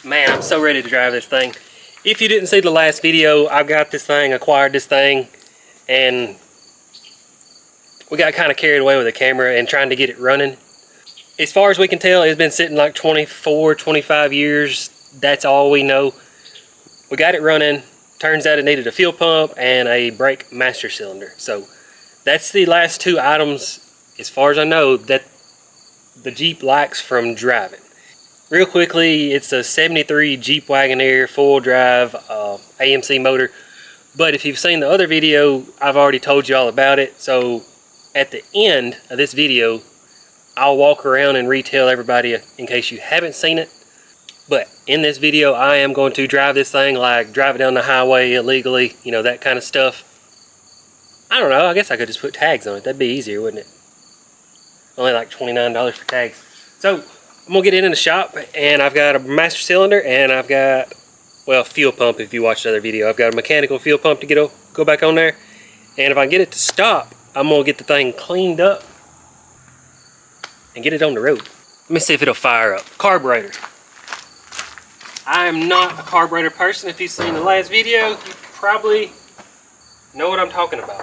Man, I'm so ready to drive this thing. If you didn't see the last video, I got this thing, acquired this thing, and we got kind of carried away with the camera and trying to get it running. As far as we can tell, it's been sitting like 24, 25 years. That's all we know. We got it running. Turns out it needed a fuel pump and a brake master cylinder. So that's the last two items, as far as I know, that the Jeep likes from driving. Real quickly, it's a 73 Jeep Wagoneer full drive AMC motor. But if you've seen the other video, I've already told you all about it. So at the end of this video, I'll walk around and retell everybody in case you haven't seen it. But in this video, I am going to drive this thing, like drive it down the highway illegally, you know, that kind of stuff. I don't know, I guess I could just put tags on it. That'd be easier, wouldn't it? Only like $29 for tags. So I'm gonna get it in the shop, and I've got a master cylinder, and I've got, well, fuel pump. If you watched the other video, I've got a mechanical fuel pump to go back on there. And if I get it to stop, I'm gonna get the thing cleaned up and get it on the road. Let me see if it'll fire up. Carburetor. I am not a carburetor person. If you've seen the last video, you probably know what I'm talking about.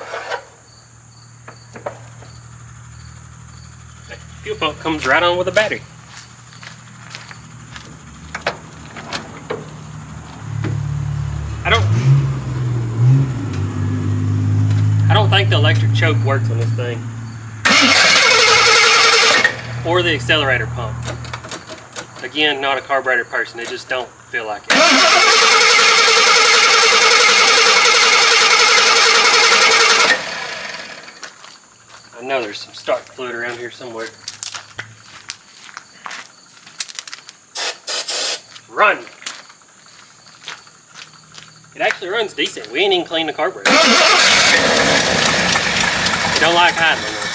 That fuel pump comes right on with a battery. I don't think the electric choke works on this thing. Or the accelerator pump. Again, not a carburetor person. They just don't feel like it. I know there's some stark fluid around here somewhere. Run! It actually runs decent. We ain't even cleaned the carburetor. It don't like hiding on this.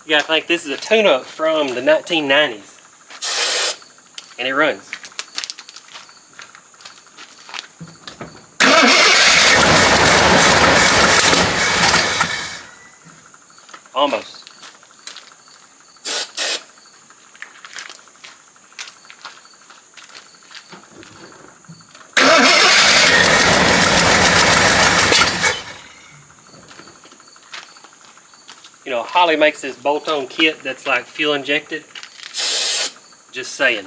You gotta think this is a tune-up from the 1990s. And it runs. Almost. You know, Holly makes this bolt-on kit that's like fuel injected. Just saying.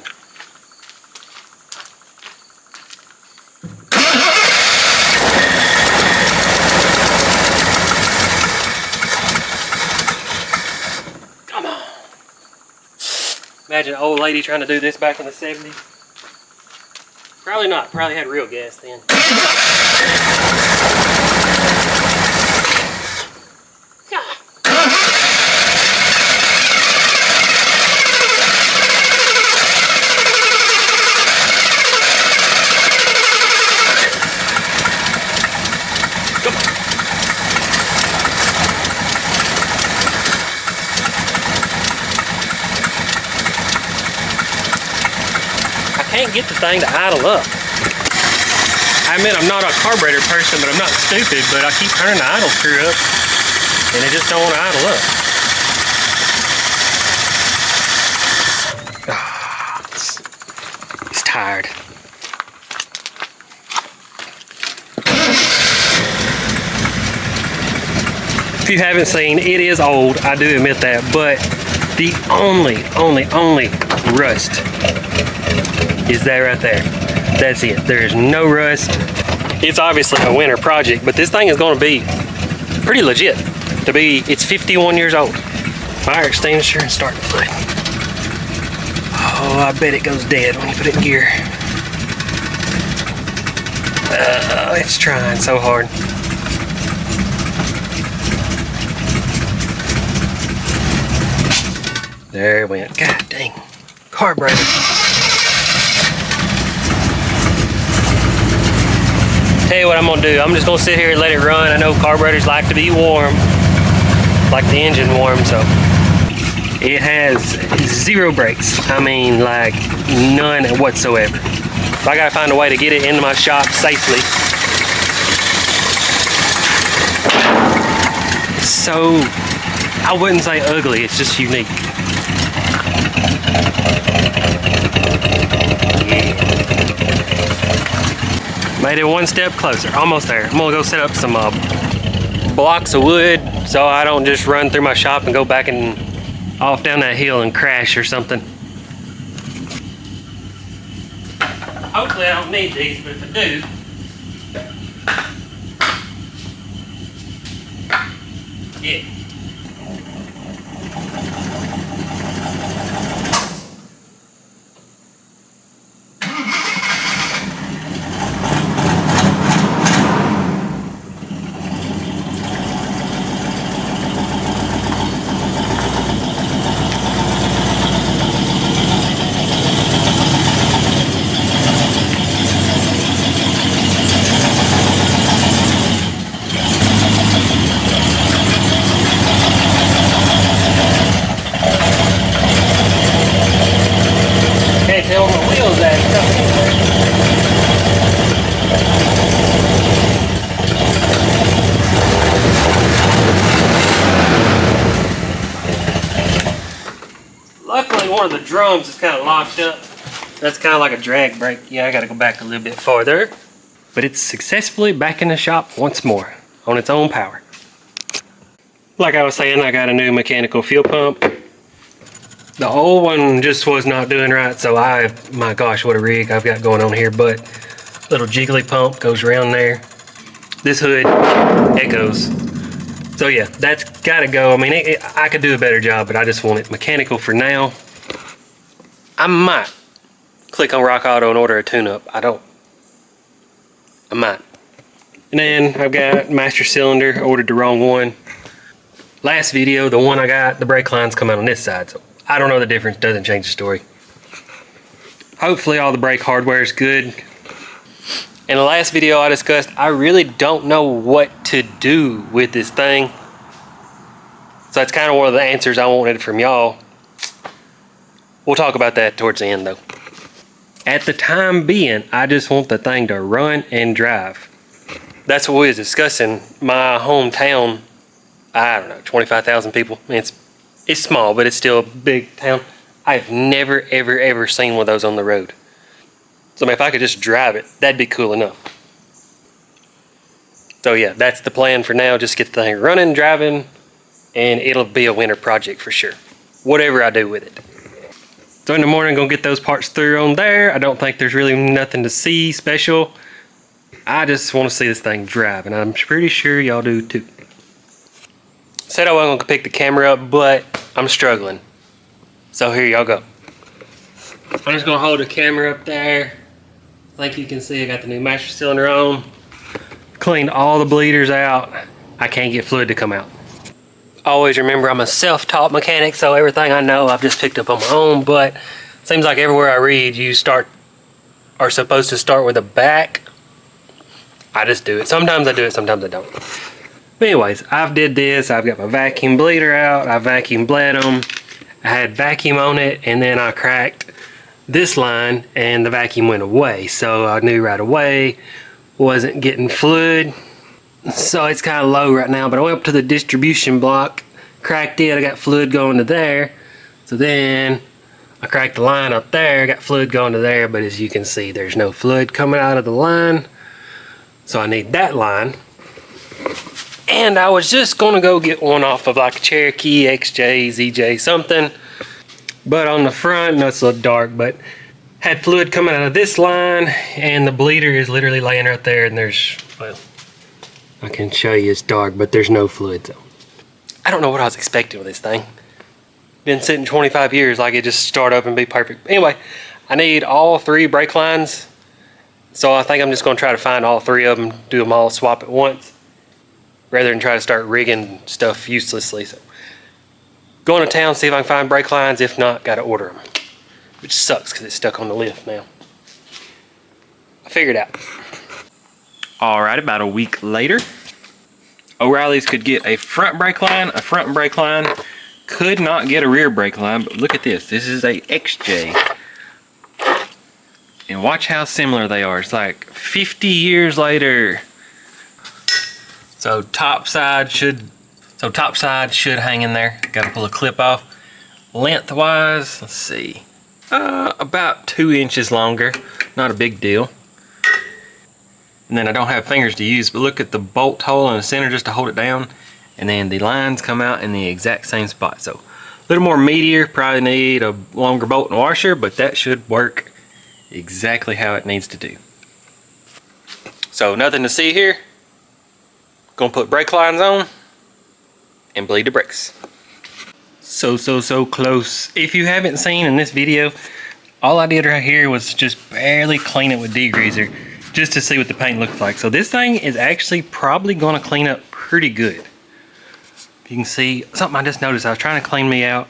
Come on. Imagine an old lady trying to do this back in the 70s. Probably not. Probably had real gas then. Can't get the thing to idle up. I admit I'm not a carburetor person, but I'm not stupid, but I keep turning the idle screw up and it just don't want to idle up. It's tired. If you haven't seen, it is old, I do admit that, but the only rust is that right there. That's it. There's no rust. It's obviously a winter project, but this thing is going to be pretty legit. It's 51 years old. Fire extinguisher and start the flame. Oh, I bet it goes dead when you put it in gear. It's trying so hard. There it went. God dang. Carburetor. Tell you what I'm gonna do. I'm just gonna sit here and let it run. I know carburetors like to be warm, like the engine warm, so it has zero brakes. I mean, like none whatsoever. So I gotta find a way to get it into my shop safely. So I wouldn't say ugly, it's just unique. Yeah. Made it one step closer, almost there. I'm gonna go set up some blocks of wood so I don't just run through my shop and go back and off down that hill and crash or something. Hopefully I don't need these, but if I do, yeah. Can't tell where my wheels at. Luckily, one of the drums is kind of locked up. That's kind of like a drag brake. Yeah, I got to go back a little bit farther. But it's successfully back in the shop once more on its own power. Like I was saying, I got a new mechanical fuel pump. The old one just was not doing right, so my gosh, what a rig I've got going on here. But little jiggly pump goes around there. This hood echoes. So yeah, that's gotta go. I mean, I could do a better job, but I just want it mechanical for now. I might click on Rock Auto and order a tune-up. I might. And then I've got master cylinder, ordered the wrong one. Last video, the one I got, the brake lines come out on this side, so I don't know the difference, doesn't change the story. Hopefully all the brake hardware is good. In the last video I discussed, I really don't know what to do with this thing. So that's kind of one of the answers I wanted from y'all. We'll talk about that towards the end though. At the time being, I just want the thing to run and drive. That's what we was discussing. My hometown, I don't know, 25,000 people. It's small, but it's still a big town. I've never, ever seen one of those on the road. So I mean, if I could just drive it, that'd be cool enough. So yeah, that's the plan for now. Just get the thing running, driving, and it'll be a winter project for sure. Whatever I do with it. So in the morning, I'm gonna get those parts through on there. I don't think there's really nothing to see special. I just want to see this thing drive, and I'm pretty sure y'all do too. Said I wasn't gonna pick the camera up, but I'm struggling. So here y'all go. I'm just gonna hold the camera up there. I think you can see I got the new master cylinder on. Cleaned all the bleeders out. I can't get fluid to come out. Always remember I'm a self-taught mechanic, so everything I know I've just picked up on my own, but it seems like everywhere I read you are supposed to start with the back. I just do it. Sometimes I do it, sometimes I don't. But anyways, I've did this. I've got my vacuum bleeder out. I vacuum bled them. I had vacuum on it, and then I cracked this line and the vacuum went away. So I knew right away wasn't getting fluid. So it's kind of low right now, but I went up to the distribution block, cracked it, I got fluid going to there. So then I cracked the line up there, got fluid going to there, but as you can see, there's no fluid coming out of the line. So I need that line. And I was just gonna go get one off of like a Cherokee, XJ, ZJ, something. But on the front, no, it's a little dark, but had fluid coming out of this line, and the bleeder is literally laying right there, and there's, well, I can show you it's dark, but there's no fluid. So I don't know what I was expecting with this thing. Been sitting 25 years, like it just start up and be perfect. Anyway, I need all 3 brake lines. So I think I'm just gonna try to find all 3 of them, do them all, swap at once, rather than try to start rigging stuff uselessly. So going to town, see if I can find brake lines. If not, gotta order them, which sucks because it's stuck on the lift now. I figured it out. All right, about a week later, O'Reilly's could get a front brake line, could not get a rear brake line, but look at this. This is a XJ. And watch how similar they are. It's like 50 years later. So top side should So top side should hang in there. Got to pull a clip off. Lengthwise, let's see, about 2 inches longer. Not a big deal. And then I don't have fingers to use, but look at the bolt hole in the center just to hold it down. And then the lines come out in the exact same spot. So a little more meatier, probably need a longer bolt and washer, but that should work exactly how it needs to do. So nothing to see here. Gonna put brake lines on and bleed the brakes. So close. If you haven't seen in this video, all I did right here was just barely clean it with degreaser just to see what the paint looks like. So this thing is actually probably gonna clean up pretty good. You can see something I just noticed. I was trying to clean me out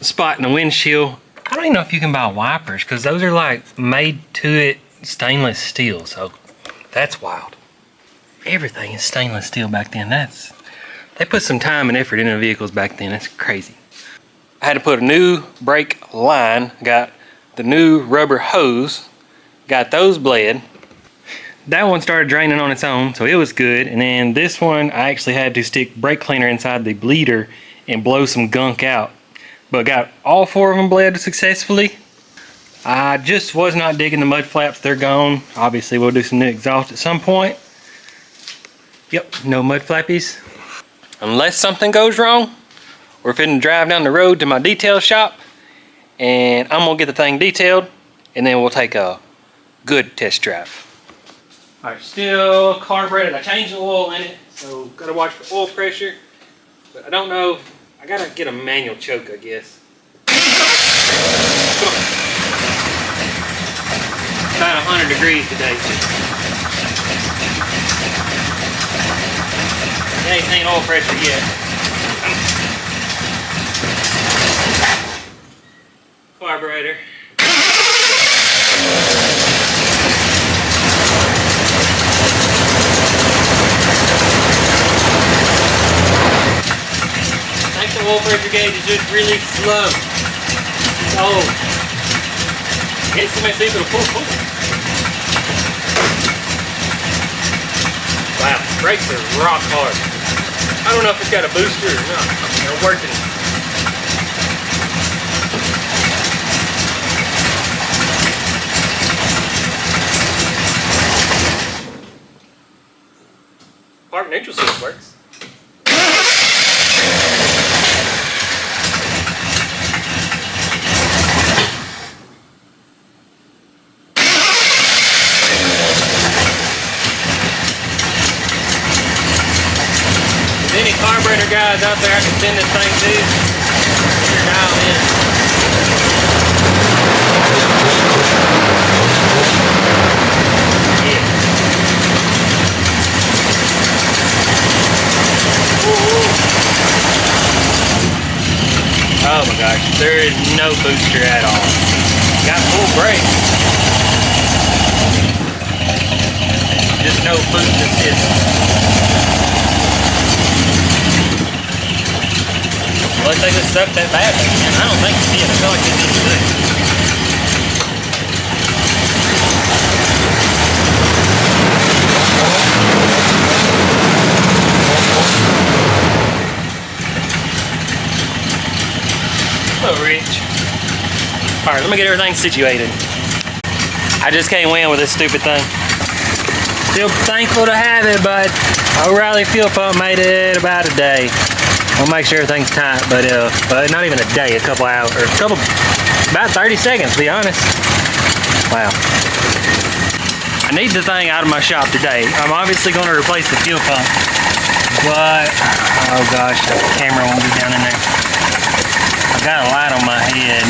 spot in the windshield. I don't even know if you can buy wipers because those are like made to it stainless steel. So that's wild. Everything is stainless steel back then. They put some time and effort into the vehicles back then. That's crazy. I had to put a new brake line. Got the new rubber hose. Got those bled. That one started draining on its own, so it was good. And then this one, I actually had to stick brake cleaner inside the bleeder and blow some gunk out. But got all 4 of them bled successfully. I just was not digging the mud flaps. They're gone. Obviously, we'll do some new exhaust at some point. Yep, no mud flappies. Unless something goes wrong, we're finna drive down the road to my detail shop and I'm gonna get the thing detailed and then we'll take a good test drive. Alright, still carbureted. I changed the oil in it, so gotta watch for oil pressure. But I don't know, I gotta get a manual choke, I guess. Come on. About 100 degrees today. It ain't seen oil pressure yet. Carburetor. I think the oil pressure gauge is just really slow. It's old. Get so many people to pull. Wow, brakes are rock hard. I don't know if it's got a booster or not. They're working. Park neutral switch works. Any carburetor guys out there I can send this thing to, you're dialed in. Yeah. Oh my gosh, there is no booster at all. Got full brakes. Just no booster system. Unless they just suck that bad thing in. I don't think you see it. I feel like it needs to. Hello, Rich. Alright, let me get everything situated. I just can't win with this stupid thing. Still thankful to have it, but O'Reilly fuel pump made it about a day. We'll make sure everything's tight, but not even a day, a couple hours, or about 30 seconds, to be honest. Wow. I need the thing out of my shop today. I'm obviously going to replace the fuel pump, but, oh gosh, the camera won't be down in there. I've got a light on my head.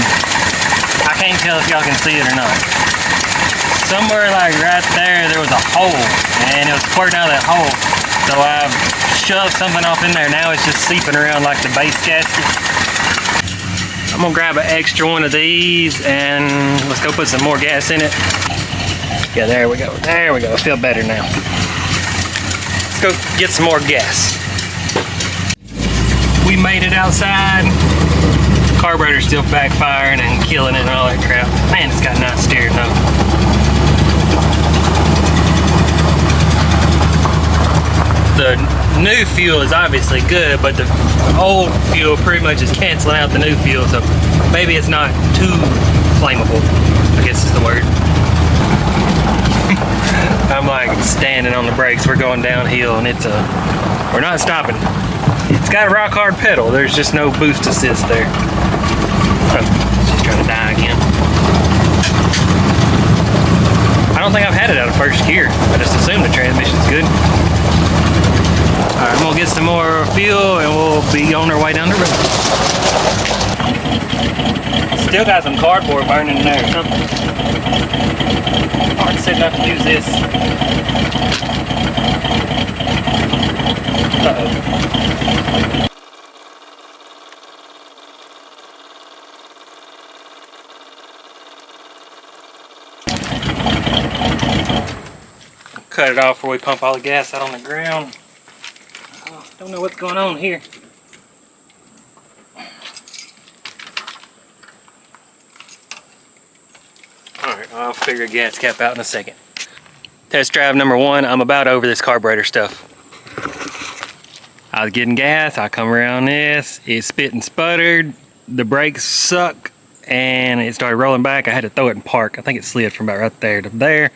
I can't tell if y'all can see it or not. Somewhere like right there was a hole, and it was squirting out of that hole. So I've shoved something off in there. Now it's just seeping around like the base gasket. I'm gonna grab an extra one of these and let's go put some more gas in it. Yeah, there we go. There we go. I feel better now. Let's go get some more gas. We made it outside. Carburetor's still backfiring and killing it and all that crap. Man, it's got nice steering though. The new fuel is obviously good, but the old fuel pretty much is canceling out the new fuel, so maybe it's not too flammable, I guess is the word. I'm like standing on the brakes. We're going downhill and we're not stopping. It's got a rock hard pedal. There's just no boost assist there. Oh, she's trying to die again. I don't think I've had it out of first gear. I just assume the transmission's good. Alright, I'm gonna get some more fuel and we'll be on our way down the road. Still got some cardboard burning in there or something. Hard to say not to use this. Uh-oh. Cut it off before we pump all the gas out on the ground. Oh, don't know what's going on here. Alright, I'll figure a gas cap out in a second. Test drive number 1, I'm about over this carburetor stuff. I was getting gas, I come around this, it spit and sputtered, the brakes suck, and it started rolling back. I had to throw it in park. I think it slid from about right there to there.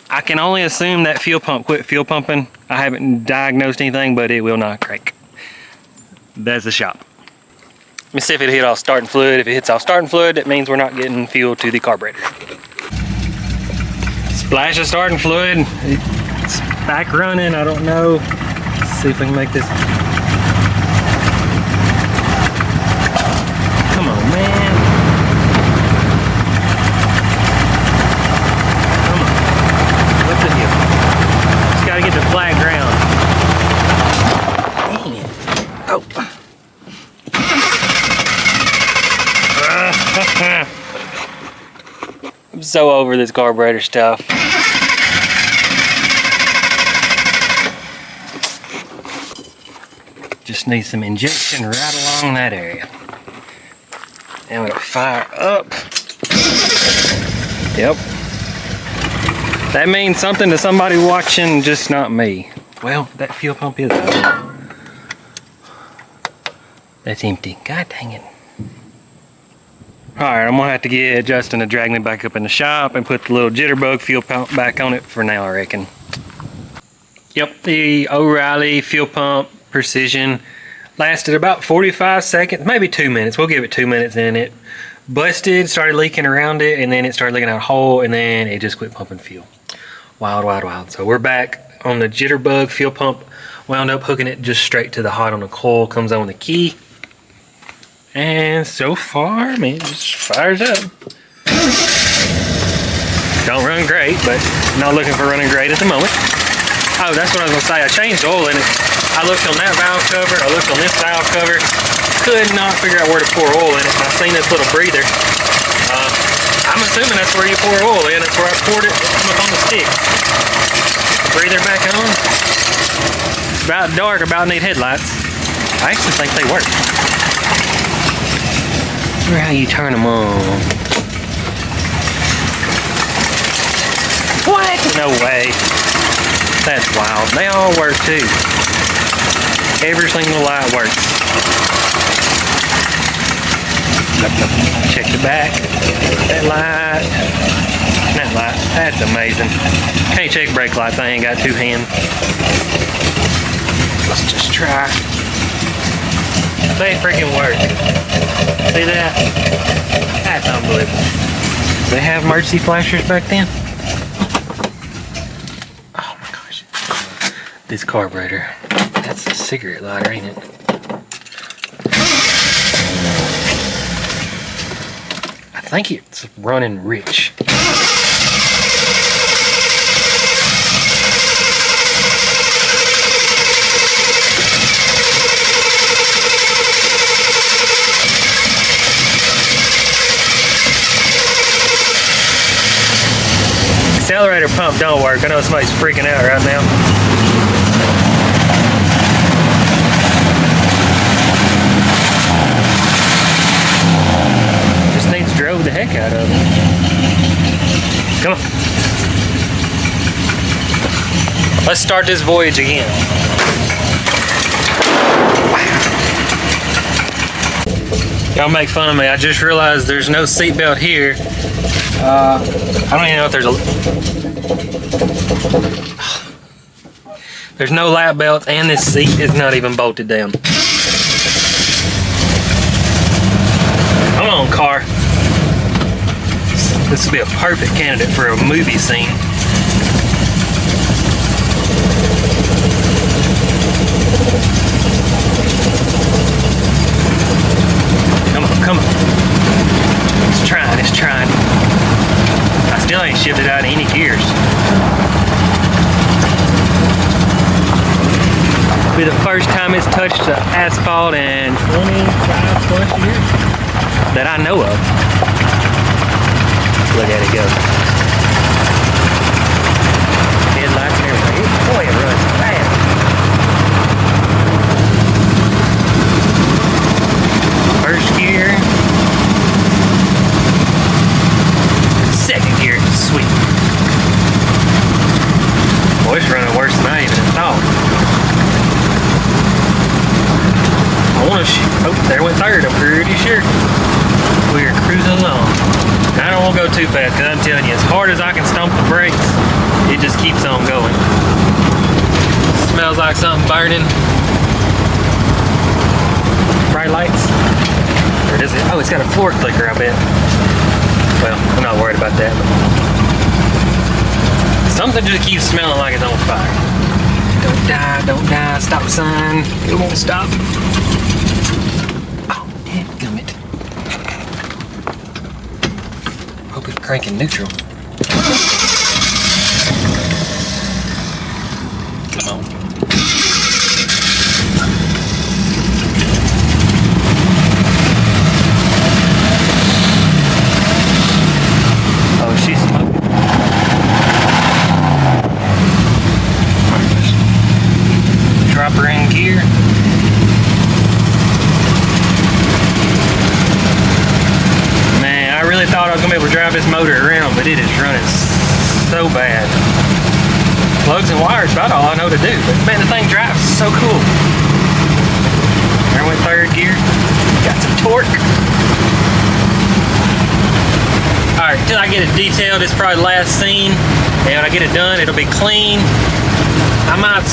I can only assume that fuel pump quit fuel pumping. I haven't diagnosed anything, but it will not crank. That's the shop. Let me see if it hit off starting fluid. If it hits off starting fluid, that means we're not getting fuel to the carburetor. Splash of starting fluid. It's back running, I don't know. Let's see if we can make this. Come on, man. Come on. What the hell? Just gotta get to flat ground. Dang it. Oh. I'm so over this carburetor stuff. Just need some injection right along that area. And we'll fire up. Yep. That means something to somebody watching, just not me. Well, that fuel pump is out. That's empty. God dang it. Alright, I'm gonna have to get Justin to drag me back up in the shop and put the little jitterbug fuel pump back on it for now, I reckon. Yep, the O'Reilly fuel pump Precision lasted about 45 seconds, maybe 2 minutes. We'll give it 2 minutes, and it busted, started leaking around it, and then it started leaking out a hole, and then it just quit pumping fuel. Wild, wild, wild. So we're back on the jitterbug fuel pump. Wound up hooking it just straight to the hot on the coil, comes on the key. And so far, man, it just fires up. Don't run great, but not looking for running great at the moment. Oh, that's what I was gonna say. I changed oil in it. I looked on that valve cover, I looked on this valve cover, could not figure out where to pour oil in it. And I seen this little breather. I'm assuming that's where you pour oil in. That's where I poured it. It came up on the stick. Breather back on. It's about dark, about need headlights. I actually think they work. How you turn them on? What? No way. That's wild. They all work too. Every single light works. Check the back. That light. That light. That's amazing. Can't check brake lights. I ain't got two hands. Let's just try. They freaking work. See that? That's unbelievable. Did they have emergency flashers back then? Oh my gosh. This carburetor. That's a cigarette lighter, ain't it? I think it's running rich. Accelerator pump don't work. I know somebody's freaking out right now. Just needs to drove the heck out of it. Come on. Let's start this voyage again. Y'all make fun of me. I just realized there's no seatbelt here. I don't even know if there's a... There's no lap belt, and this seat is not even bolted down. Come on, car. This would be a perfect candidate for a movie scene. Come on. It's trying. I still ain't shifted out of any gears. It'll be the first time it's touched the asphalt in 25 plus years that I know of. Look at it go. Headlights and everything. Boy, it runs fast. First gear. Second gear. Sweet. Boy, it's running worse than I even thought. I want to shoot. Oh, there went third. I'm pretty sure. We are cruising along. I don't want to go too fast because I'm telling you, as hard as I can stomp the brakes, it just keeps on going. Smells like something burning. Bright lights. Or does it? Oh, it's got a floor clicker, I bet. Well, I'm not worried about that. Something just keeps smelling like it's on fire. Don't die, stop sign. It won't stop. Oh, dadgummit. Hope it's cranking neutral. Come on. Oh, she's smoking. Drop her in gear. Man, I really thought I was gonna be able to drive this motor around, but it is running so bad. Plugs and wires, about all I know to do. But man, the thing drives so cool. There went third gear. Got some torque. Alright, till I get it detailed, it's probably the last scene. And when I get it done, it'll be clean. I might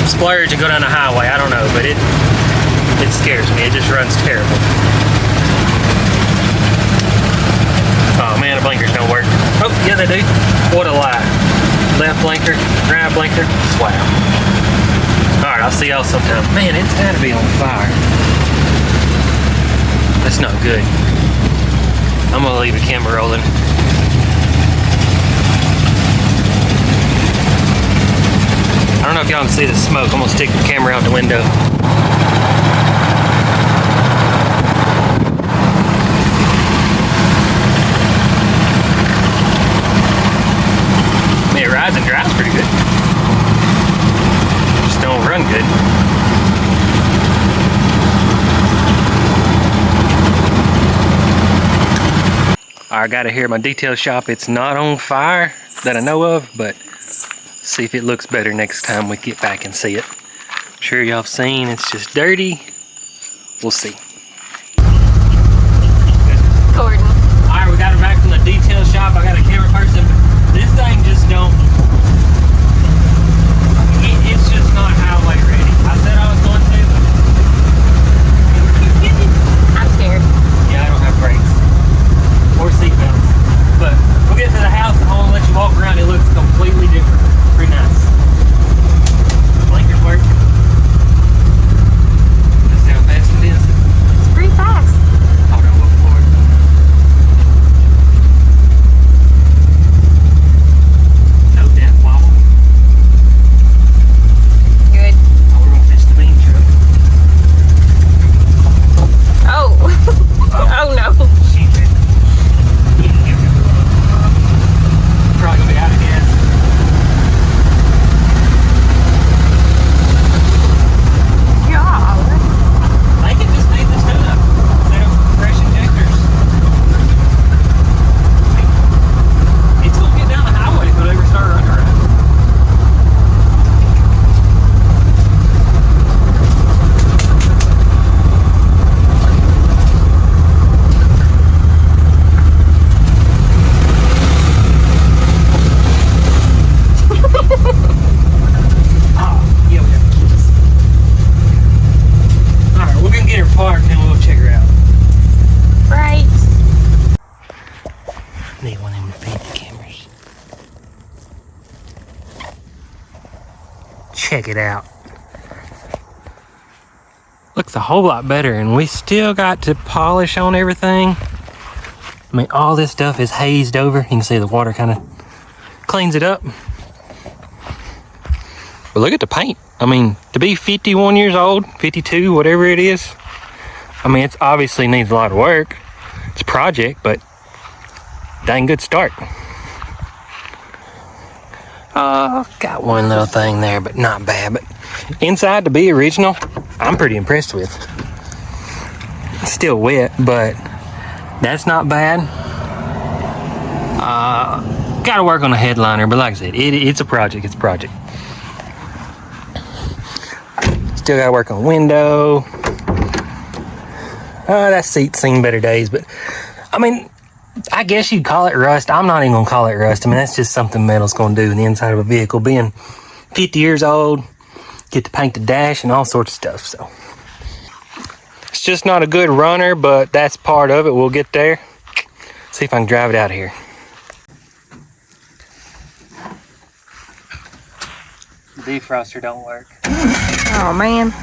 splurge and go down the highway, I don't know, but it scares me. It just runs terrible. Oh man, the blinkers don't work. Oh, yeah they do. What a lie. Left blinker, right blinker, wow. Alright, I'll see y'all sometime. Man, it's gotta be on fire. That's not good. I'm gonna leave the camera rolling. I don't know if y'all can see the smoke. I'm gonna stick the camera out the window. Man, it rides and drives pretty good. Just don't run good. I got it here at my detail shop. It's not on fire that I know of, but see if it looks better next time we get back and see it. I'm sure y'all have seen it's just dirty. We'll see. Gordon. Alright, we got her back from the detail shop. I got a camera person. This thing just don't... It's just not highway ready. I said I was going to. I'm scared. Yeah, I don't have brakes. Or seatbelts. But we'll get to the house and I'll let you walk around. It looks completely different. Pretty nice. Blinkers work. Just see how fast it is. take it out. Looks a whole lot better, and we still got to polish on everything. I mean, all this stuff is hazed over. You can see the water kind of cleans it up. But look at the paint. I mean, to be 51 years old, 52, whatever it is, I mean, it's obviously needs a lot of work. It's a project, but dang good start. Got one little thing there, but not bad. But inside, to be original, I'm pretty impressed with. It's still wet, but that's not bad. Got to work on the headliner, but like I said, it's a project. It's a project. Still got to work on window. That seat's seen better days, but I mean, I guess you'd call it rust. I'm not even gonna call it rust. I mean, that's just something metal's gonna do in the inside of a vehicle. Being 50 years old, get to paint the dash and all sorts of stuff. So it's just not a good runner, but that's part of it. We'll get there. See if I can drive it out of here. The defroster don't work. Oh man.